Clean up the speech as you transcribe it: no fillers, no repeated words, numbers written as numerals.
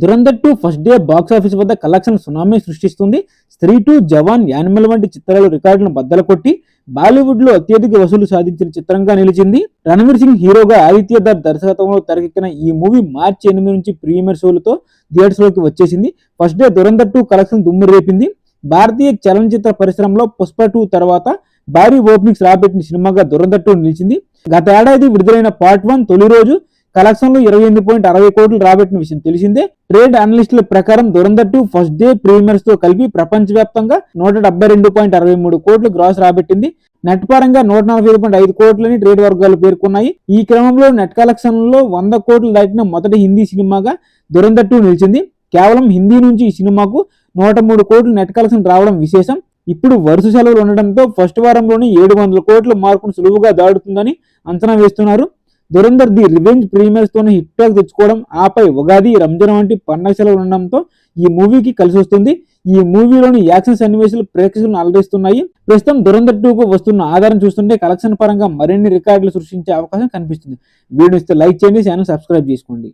Dhurandhar 2 first day box office వద్ద collection tsunami సృష్టిస్తుంది. స్త్రీ 2, జవాన్, యానిమల్ వంటి చిత్రాలు రికార్డులను బద్దలు కొట్టి బాలీవుడ్ లో అత్యధిక వసూలు సాధించిన చిత్రంగా నిలిచింది. రణవీర్ సింగ్ హీరోగా ఆదిత్య దత్ దర్శకత్వంలో తెరకెక్కిన ఈ మూవీ మార్చి 8 నుంచి ప్రీమియర్ షోలతో థియేటర్స్ లోకి వచ్చేసింది. ఫస్ట్ డే దురంధర్ 2 కలెక్షన్ దుమ్ము రేపింది. భారతీయ చలనచిత్ర పరిశ్రమలో పుష్ప 2 తర్వాత భారీ ఓపెనింగ్స్ రాబట్టిన సినిమాగా దురంధర్ 2 నిలిచింది. గత ఏడాది విడుదలైన పార్ట్ 1 తొలి రోజు కలెక్షన్లు 28.60 కోట్లు రాబట్టిన విషయం తెలిసిందే. ట్రేడ్ అనలిస్టుల ప్రకారం దురంధర్ 2 ఫస్ట్ డే ప్రీమియర్స్ తో కలిపి ప్రపంచవ్యాప్తంగా 172.63 కోట్లు గ్రాస్ రాబట్టింది. నెట్ పరంగా 145.5 కోట్లని ట్రేడ్ వర్గాలు పేర్కొన్నాయి. ఈ క్రమంలో నెట్ కలెక్షన్లలో 100 కోట్లు దాటిన మొదటి హిందీ సినిమాగా దురంధర్ 2 నిలిచింది. కేవలం హిందీ నుంచి ఈ సినిమాకు 103 కోట్లు నెట్ కలెక్షన్ రావడం విశేషం. ఇప్పుడు వరుస సెలవులు ఉండడంతో ఫస్ట్ వారంలోనే 700 కోట్ల మార్కును సులువుగా దాడుతుందని అంచనా వేస్తున్నారు. దురంధర్ ది రివెంజ్ ప్రీమియర్స్ తోనే హిట్ టాక్ తెచ్చుకోవడం, ఆపై ఉగాది, రంజాన్ వంటి పండగ సెలవులు ఉండడంతో ఈ మూవీకి కలిసి వస్తుంది. ఈ మూవీలోని యాక్షన్ సన్నివేశాలు ప్రేక్షకులను అలరిస్తున్నాయి. ప్రస్తుతం దురంధర్ 2కు వస్తున్న ఆధారం చూస్తుంటే కలెక్షన్ పరంగా మరిన్ని రికార్డులు సృష్టించే అవకాశం కనిపిస్తుంది. వీడియో ఇస్తే లైక్ చేయండి, ఛానల్ సబ్స్క్రైబ్ చేసుకోండి.